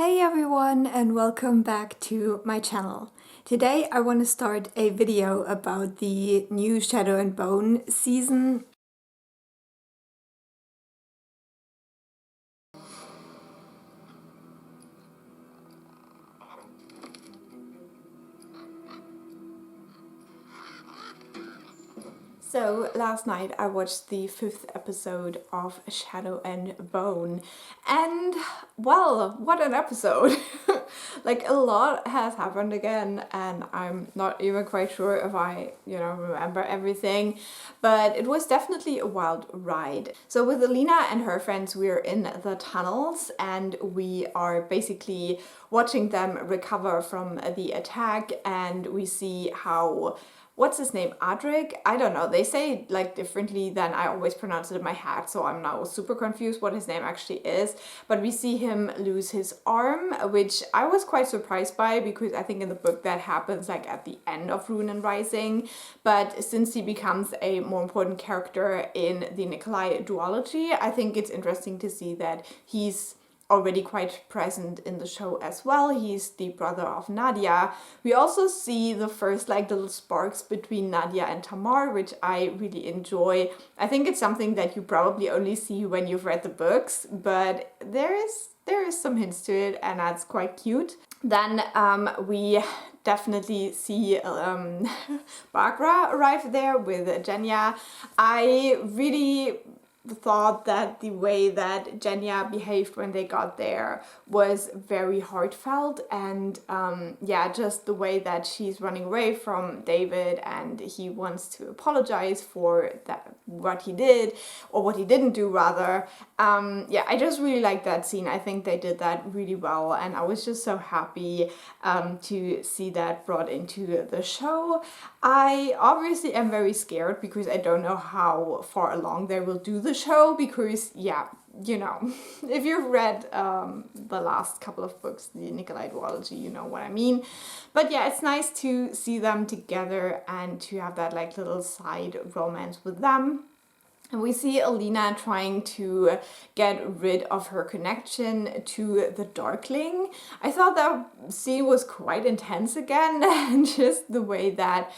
Hey everyone and welcome back to my channel. Today I want to start a video about the new Shadow and Bone season. So last night I watched the 5th episode of Shadow and Bone and well, what an episode! Like a lot has happened again and I'm not even quite sure if I, remember everything, but it was definitely a wild ride. So with Alina and her friends we're in the tunnels and we are basically watching them recover from the attack, and we see how what's his name? Adric? I don't know. They say it like differently than I always pronounce it in my head, so I'm now super confused what his name actually is. But we see him lose his arm, which I was quite surprised by because I think in the book that happens like at the end of Rune and Rising. But since he becomes a more important character in the Nikolai duology, I think it's interesting to see that he's already quite present in the show as well. He's the brother of Nadia. We also see the first like little sparks between Nadia and Tamar, which I really enjoy. I think it's something that you probably only see when you've read the books, but there is some hints to it and that's quite cute. Then we definitely see Bagra arrive there with Genya. I really thought that the way that Genya behaved when they got there was very heartfelt, and just the way that she's running away from David and he wants to apologize for that, what he did or what he didn't do rather. I just really like that scene. I think they did that really well and I was just so happy to see that brought into the show. I obviously am very scared because I don't know how far along they will do the show because, if you've read the last couple of books, the Nikolai duology, you know what I mean. But yeah, it's nice to see them together and to have that like little side romance with them. And we see Alina trying to get rid of her connection to the Darkling. I thought that scene was quite intense again, and just the way that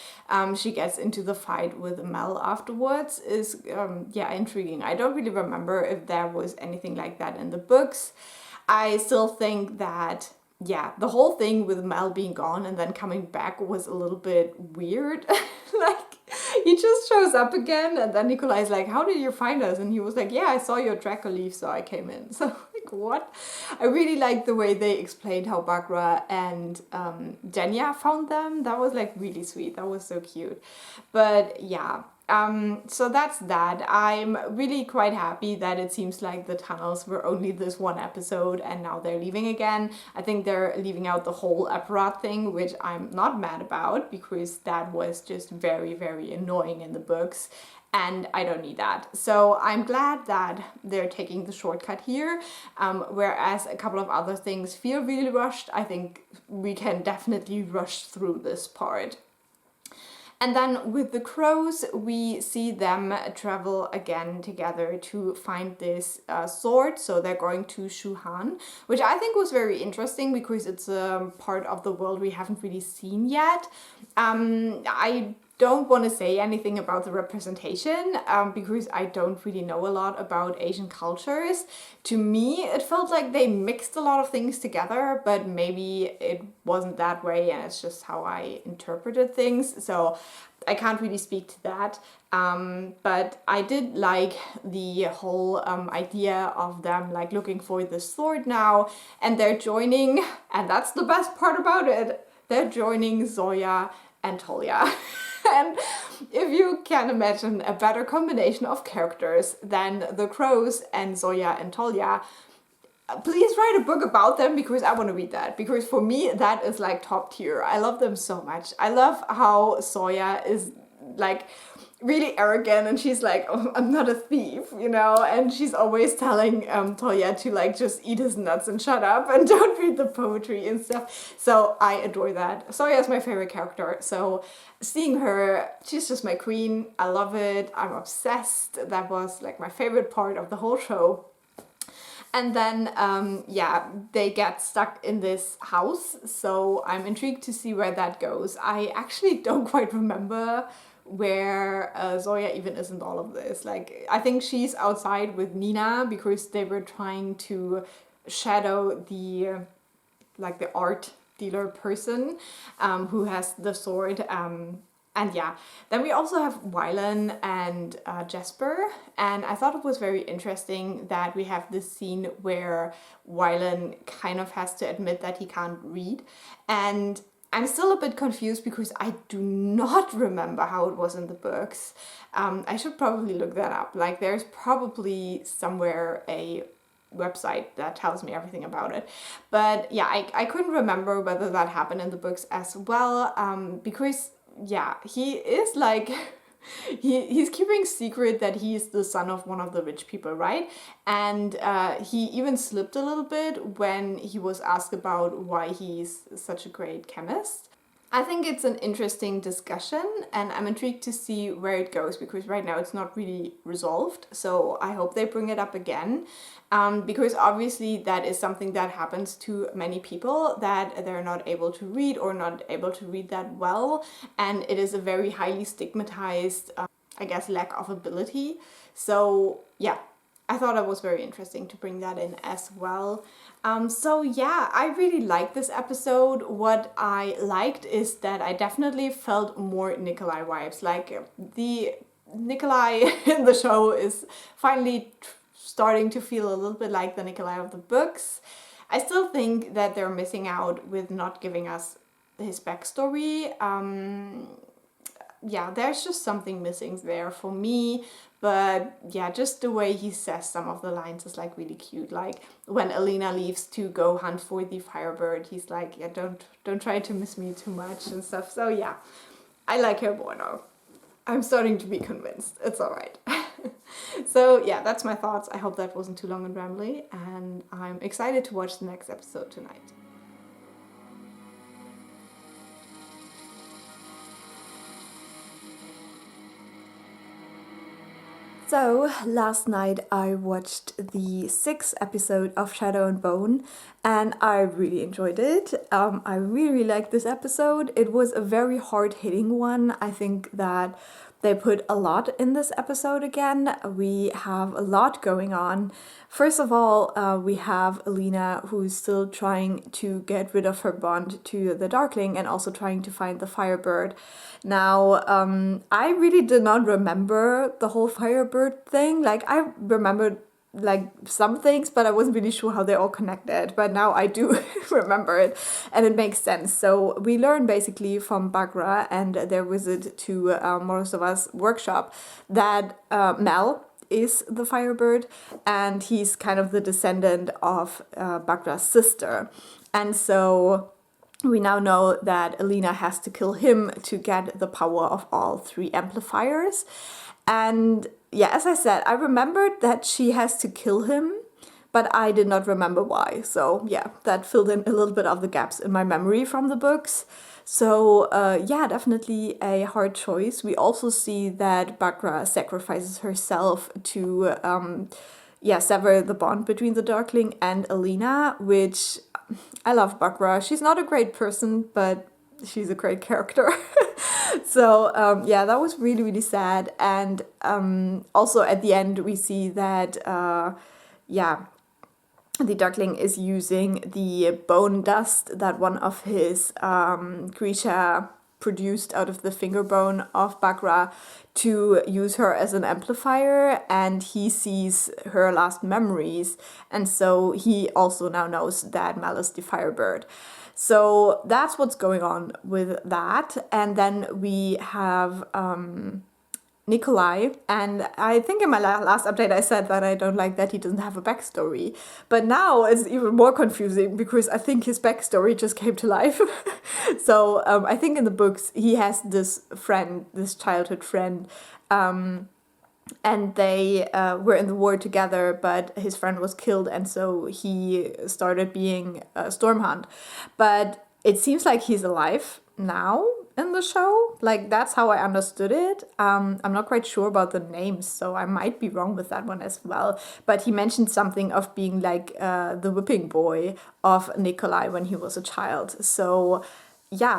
she gets into the fight with Mel afterwards is, intriguing. I don't really remember if there was anything like that in the books. I still think that the whole thing with Mel being gone and then coming back was a little bit weird. Like, he just shows up again and then Nikolai's like, how did you find us? And he was like, yeah, I saw your tracker leave, so I came in. So, like, what? I really like the way they explained how Bagra and Genya found them. That was, like, really sweet. That was so cute. But, yeah. So that's that. I'm really quite happy that it seems like the tunnels were only this one episode and now they're leaving again. I think they're leaving out the whole apparat thing, which I'm not mad about because that was just very, very annoying in the books and I don't need that. So I'm glad that they're taking the shortcut here, whereas a couple of other things feel really rushed. I think we can definitely rush through this part. And then with the crows, we see them travel again together to find this sword. So they're going to Shuhan, which I think was very interesting because it's a part of the world we haven't really seen yet. I don't want to say anything about the representation because I don't really know a lot about Asian cultures. To me, it felt like they mixed a lot of things together, but maybe it wasn't that way and it's just how I interpreted things. So I can't really speak to that. But I did like the whole idea of them like looking for the sword now, and they're joining, and that's the best part about it, they're joining Zoya and Tolya. And if you can imagine a better combination of characters than the crows and Zoya and Tolya, please write a book about them because I want to read that. Because for me, that is like top tier. I love them so much. I love how Zoya is like really arrogant and she's like, oh, I'm not a thief, and she's always telling Tolya to like just eat his nuts and shut up and don't read the poetry and stuff. So I adore that. Zoya is my favorite character, so seeing her, she's just my queen. I love it. I'm obsessed. That was like my favorite part of the whole show. And then, yeah, they get stuck in this house. So I'm intrigued to see where that goes. I actually don't quite remember where Zoya even is in all of this. Like, I think she's outside with Nina because they were trying to shadow the like the art dealer person who has the sword. And yeah, then we also have Wylan and Jesper, and I thought it was very interesting that we have this scene where Wylan kind of has to admit that he can't read, and I'm still a bit confused because I do not remember how it was in the books. I should probably look that up. Like, there's probably somewhere a website that tells me everything about it. But yeah, I couldn't remember whether that happened in the books as well, because yeah, he is like he's keeping secret that he's the son of one of the rich people, right? And he even slipped a little bit when he was asked about why he's such a great chemist. I think it's an interesting discussion, and I'm intrigued to see where it goes because right now it's not really resolved. So I hope they bring it up again, because obviously that is something that happens to many people, that they're not able to read or not able to read that well, and it is a very highly stigmatized, I guess, lack of ability. So yeah, I thought it was very interesting to bring that in as well. So yeah, I really liked this episode. What I liked is that I definitely felt more Nikolai vibes. Like, the Nikolai in the show is finally starting to feel a little bit like the Nikolai of the books. I still think that they're missing out with not giving us his backstory. Yeah, there's just something missing there for me. But yeah, just the way he says some of the lines is like really cute. Like when Alina leaves to go hunt for the Firebird, he's like, yeah, don't try to miss me too much and stuff. So yeah, I like her more now. I'm starting to be convinced. It's alright. So yeah, that's my thoughts. I hope that wasn't too long and rambly, and I'm excited to watch the next episode tonight. So last night I watched the 6th episode of Shadow and Bone, and I really enjoyed it. I really liked this episode. It was a very hard-hitting one. I think that they put a lot in this episode again. We have a lot going on. First of all, we have Alina, who's still trying to get rid of her bond to the Darkling and also trying to find the Firebird. Now, I really did not remember the whole Firebird thing. Like, I remembered like some things, but I wasn't really sure how they all connected. But now I do remember it, and it makes sense. So we learn basically from Bagra and their visit to Morosova's workshop that Mel is the Firebird, and he's kind of the descendant of Bagra's sister. And so we now know that Alina has to kill him to get the power of all 3 amplifiers. And yeah, as I said, I remembered that she has to kill him, but I did not remember why. So yeah, that filled in a little bit of the gaps in my memory from the books. So yeah, definitely a hard choice. We also see that Bagra sacrifices herself to sever the bond between the Darkling and Alina, which I love Bagra. She's not a great person, but she's a great character. So yeah, that was really, really sad. And also at the end we see that the Darkling is using the bone dust that one of his Grisha produced out of the finger bone of Bagra to use her as an amplifier, and he sees her last memories, and so he also now knows that Mal is the Firebird. So that's what's going on with that. And then we have Nikolai, and I think in my last update I said that I don't like that he doesn't have a backstory, but now it's even more confusing because I think his backstory just came to life. So I think in the books he has this friend, this childhood friend, and they were in the war together, but his friend was killed, and so he started being Stormhunt. But it seems like he's alive now, in the show. Like, that's how I understood it. I'm not quite sure about the names, so I might be wrong with that one as well. But he mentioned something of being like the whipping boy of Nikolai when he was a child. So yeah,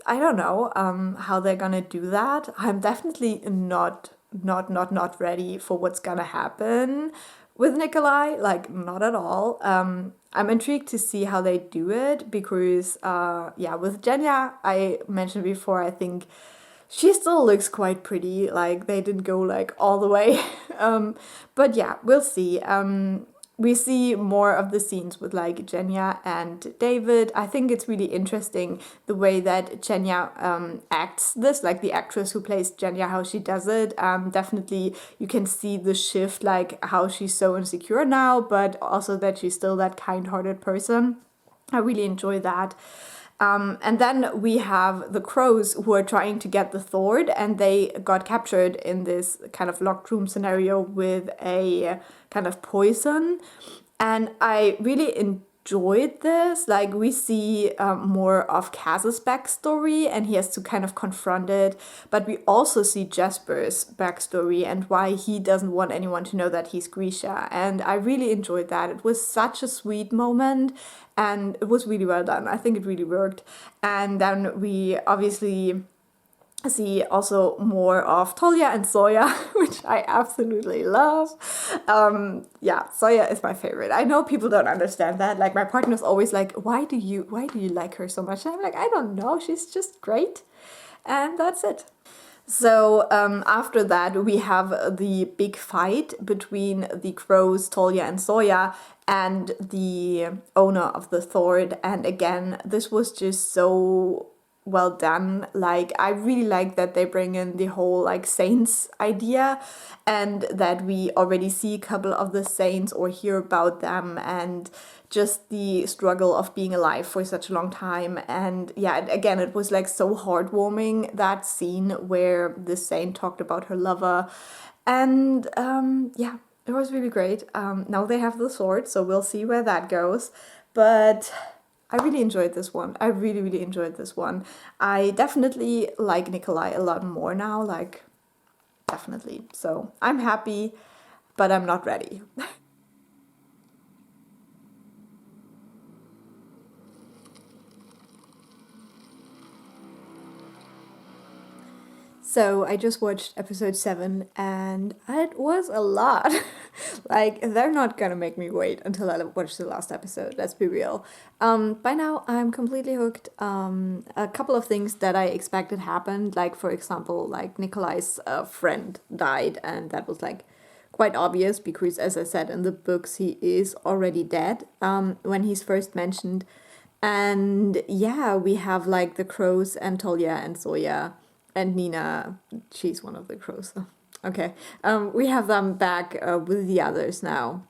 I don't know how they're gonna do that. I'm definitely not ready for what's gonna happen with Nikolai, like not at all. I'm intrigued to see how they do it because, yeah, with Jenya, I mentioned before, I think she still looks quite pretty. Like they didn't go like all the way, but yeah, we'll see. We see more of the scenes with like Jenya and David. I think it's really interesting the way that Jenya acts this, like the actress who plays Jenya, how she does it. Definitely you can see the shift, like how she's so insecure now, but also that she's still that kind-hearted person. I really enjoy that. And then we have the crows who are trying to get the Thord, and they got captured in this kind of locked room scenario with a kind of poison. And I really enjoyed this. Like, we see more of Kaz's backstory, and he has to kind of confront it. But we also see Jasper's backstory and why he doesn't want anyone to know that he's Grisha. And I really enjoyed that. It was such a sweet moment, and it was really well done. I think it really worked. And then we obviously see also more of Tolya and Zoya, which I absolutely love. Yeah, Zoya is my favorite. I know people don't understand that. Like, my partner's always like, why do you like her so much? And I'm like, I don't know, she's just great. And that's it. So after that, we have the big fight between the crows, Tolya and Zoya, and the owner of the Thord. And again, this was just so well done. Like, I really like that they bring in the whole like saints idea, and that we already see a couple of the saints or hear about them, and just the struggle of being alive for such a long time. And yeah, again, it was like so heartwarming, that scene where the saint talked about her lover. And yeah, it was really great. Now they have the sword, so we'll see where that goes. But I really enjoyed this one. I really enjoyed this one. I definitely like Nikolai a lot more now, like, definitely. So I'm happy, but I'm not ready. So I just watched episode 7 and it was a lot. Like, they're not gonna make me wait until I watch the last episode, let's be real. By now I'm completely hooked. A couple of things that I expected happened, like for example, like Nikolai's friend died, and that was like quite obvious because, as I said in the books, he is already dead when he's first mentioned. And yeah, we have like the crows and Tolya and Zoya and Nina. She's one of the crows. Okay. We have them back with the others now.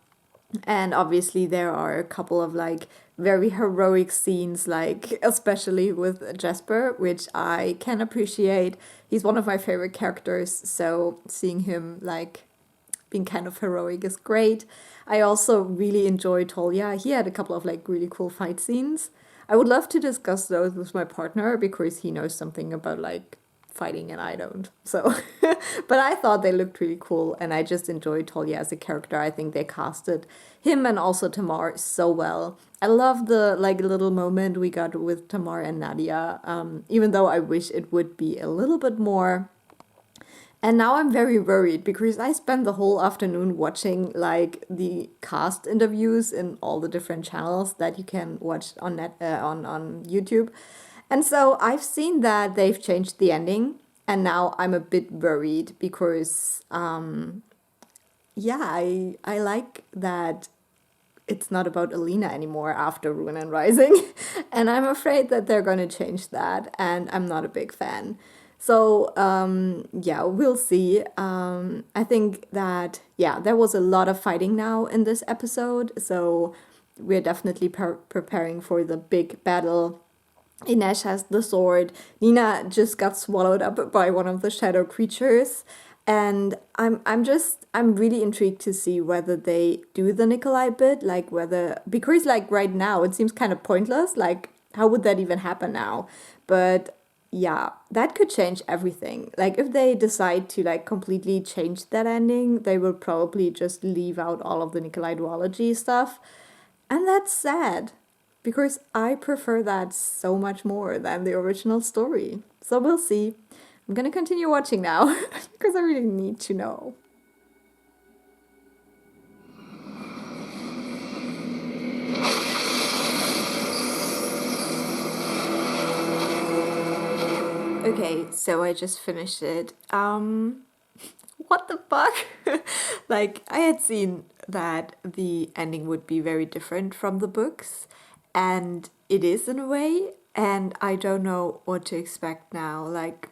And obviously there are a couple of like very heroic scenes, like especially with Jasper, which I can appreciate. He's one of my favorite characters, so seeing him like being kind of heroic is great. I also really enjoy Tolya. He had a couple of like really cool fight scenes. I would love to discuss those with my partner because he knows something about like fighting and I don't. So, but I thought they looked really cool, and I just enjoyed Tolya as a character. I think they casted him and also Tamar so well. I love the like little moment we got with Tamar and Nadia, even though I wish it would be a little bit more. And now I'm very worried because I spent the whole afternoon watching like the cast interviews in all the different channels that you can watch on on YouTube. And so I've seen that they've changed the ending, and now I'm a bit worried because yeah, I like that it's not about Alina anymore after Ruin and Rising. And I'm afraid that they're going to change that, and I'm not a big fan. So, yeah, we'll see. I think that, yeah, there was a lot of fighting now in this episode, so we're definitely preparing for the big battle. Inesh has the sword. Nina just got swallowed up by one of the shadow creatures. And I'm really intrigued to see whether they do the Nikolai bit, like whether, because like right now it seems kind of pointless, like how would that even happen now? But yeah, that could change everything. Like if they decide to like completely change that ending, they will probably just leave out all of the Nikolai duology stuff. And that's sad because I prefer that so much more than the original story. So we'll see. I'm gonna continue watching now because I really need to know. Okay, so I just finished it. What the fuck? Like, I had seen that the ending would be very different from the books, and it is in a way, and I don't know what to expect now. Like,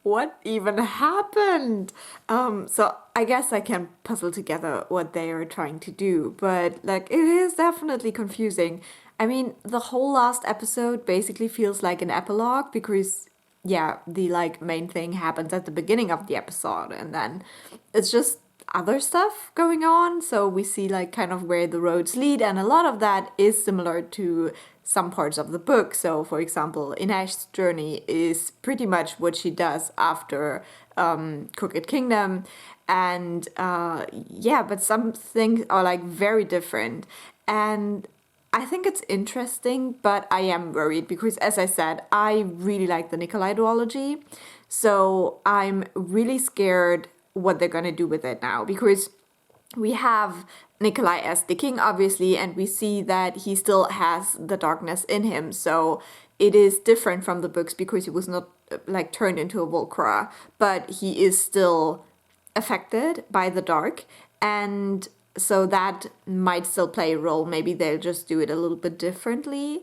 what even happened? So I guess I can puzzle together what they are trying to do, but like, it is definitely confusing. I mean, the whole last episode basically feels like an epilogue because yeah, the like main thing happens at the beginning of the episode and then it's just other stuff going on. So we see like kind of where the roads lead, and a lot of that is similar to some parts of the book. So, for example, Inesh's journey is pretty much what she does after Crooked Kingdom, and yeah, but some things are like very different, and I think it's interesting, but I am worried because, as I said, I really like the Nikolai duology. So I'm really scared what they're going to do with it now because we have Nikolai as the king, obviously, and we see that he still has the darkness in him. So it is different from the books because he was not like turned into a Volcra, but he is still affected by the dark, and so that might still play a role. Maybe they'll just do it a little bit differently.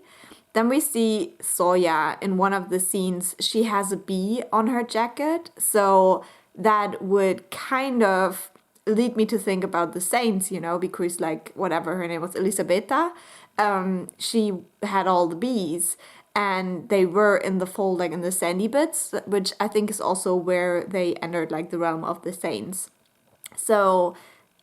Then we see Soya in one of the scenes. She has a bee on her jacket, so that would kind of lead me to think about the Saints, you know, because like whatever her name was, Elisabetta, she had all the bees and they were in the fold, like in the sandy bits, which I think is also where they entered like the realm of the Saints. So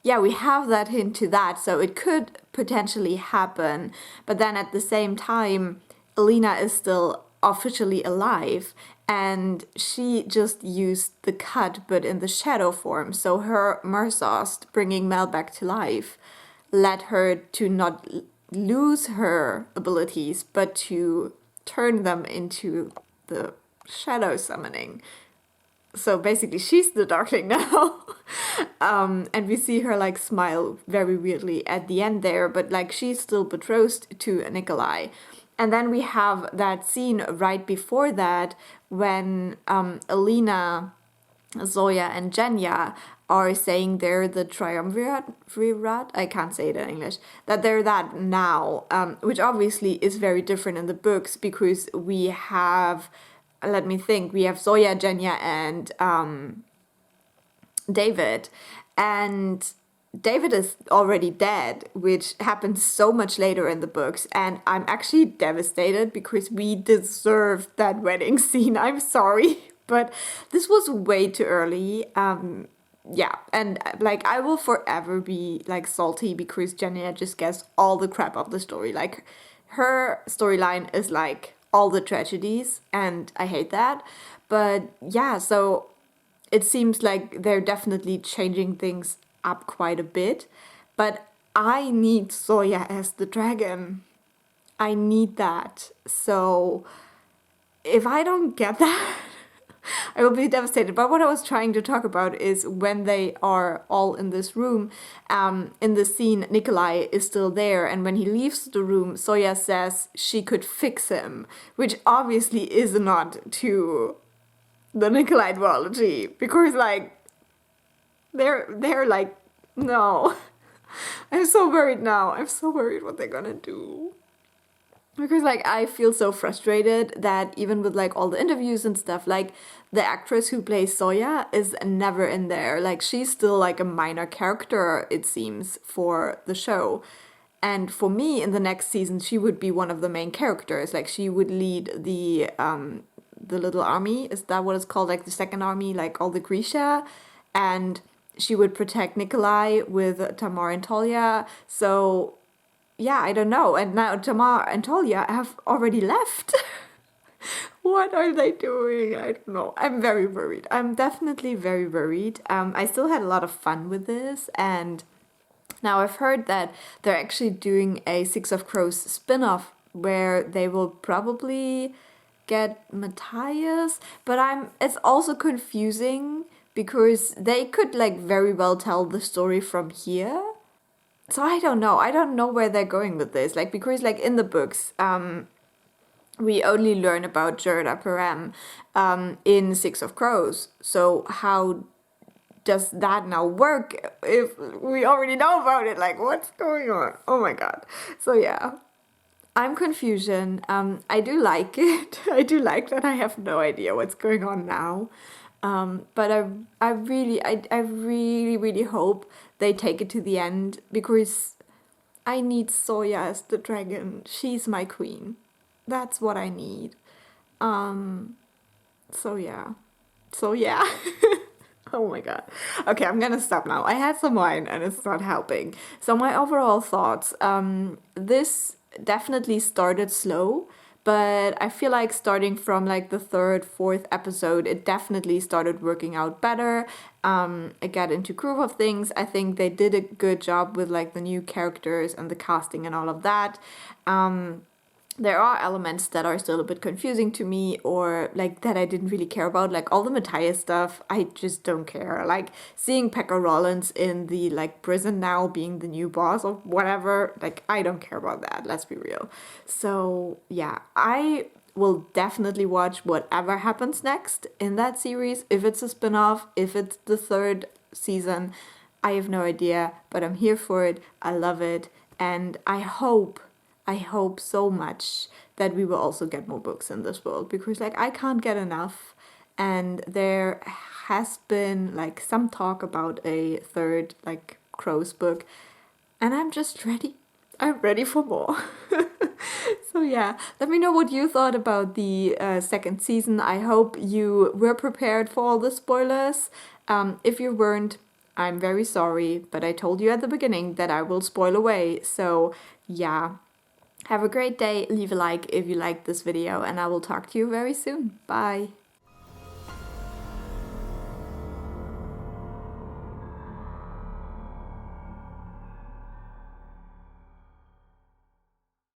yeah, we have that hint to that, so it could potentially happen. But then at the same time, Alina is still officially alive, and she just used the cut, but in the shadow form. So her Merzost, bringing Mel back to life, led her to not lose her abilities, but to turn them into the shadow summoning. So basically she's the Darkling now. And we see her like smile very weirdly at the end there, but like she's still betrothed to Nikolai. And then we have that scene right before that when Alina, Zoya, and Jenya are saying they're the triumvirate, I can't say it in English, that they're that now, which obviously is very different in the books because we have, let me think, we have Zoya, Jenya, and David, and David is already dead, which happens so much later in the books, and I'm actually devastated because we deserved that wedding scene. I'm sorry, but this was way too early. Yeah, and like I will forever be like salty because Jenny just gets all the crap of the story. Like her storyline is like all the tragedies, and I hate that. But yeah, so it seems like they're definitely changing things up quite a bit. But I need Soya as the dragon. I need that. So if I don't get that, I will be devastated. But what I was trying to talk about is when they are all in this room, in the scene, Nikolai is still there. And when he leaves the room, Soya says she could fix him, which obviously is not to the Nikolai duology. Because, like, they're like, no. I'm so worried now. I'm so worried what they're gonna do. Because like I feel so frustrated that even with like all the interviews and stuff, like the actress who plays Soya is never in there. Like she's still like a minor character, it seems, for the show. And for me, in the next season, she would be one of the main characters. Like she would lead the little army. Is that what it's called? Like the second army, like all the Grisha, and she would protect Nikolai with Tamar and Talia. So yeah, I don't know. And now Tamar and Talia have already left. What are they doing? I don't know. I'm very worried. I'm definitely very worried. I still had a lot of fun with this, and now I've heard that they're actually doing a Six of Crows spin-off where they will probably get Matthias, but it's also confusing because they could like very well tell the story from here. So I don't know. I don't know where they're going with this. Like because like in the books, we only learn about Gerda Param in Six of Crows. So how does that now work if we already know about it? Like what's going on? Oh my god. So yeah. I'm confusion. I do like it. I do like that I have no idea what's going on now. But I really hope they take it to the end because I need Soya as the dragon. She's my queen. That's what I need. So yeah. So yeah. Oh my god. Okay, I'm gonna stop now. I had some wine and it's not helping. So my overall thoughts. This definitely started slow, but I feel like starting from like the third, fourth episode, it definitely started working out better. I got into groove of things. I think they did a good job with like the new characters and the casting and all of that. There are elements that are still a bit confusing to me or like that I didn't really care about. Like all the Matthias stuff, I just don't care. Like seeing Pekka Rollins in the like prison now being the new boss or whatever, like I don't care about that, let's be real. So yeah, I will definitely watch whatever happens next in that series. If it's a spin-off, if it's the third season, I have no idea, but I'm here for it. I love it. And I hope so much that we will also get more books in this world because like I can't get enough, and there has been like some talk about a third like Crows book, and I'm just ready. I'm ready for more. So yeah, let me know what you thought about the second season. I hope you were prepared for all the spoilers. If you weren't, I'm very sorry, but I told you at the beginning that I will spoil away. So yeah. Have a great day, leave a like if you liked this video, and I will talk to you very soon. Bye!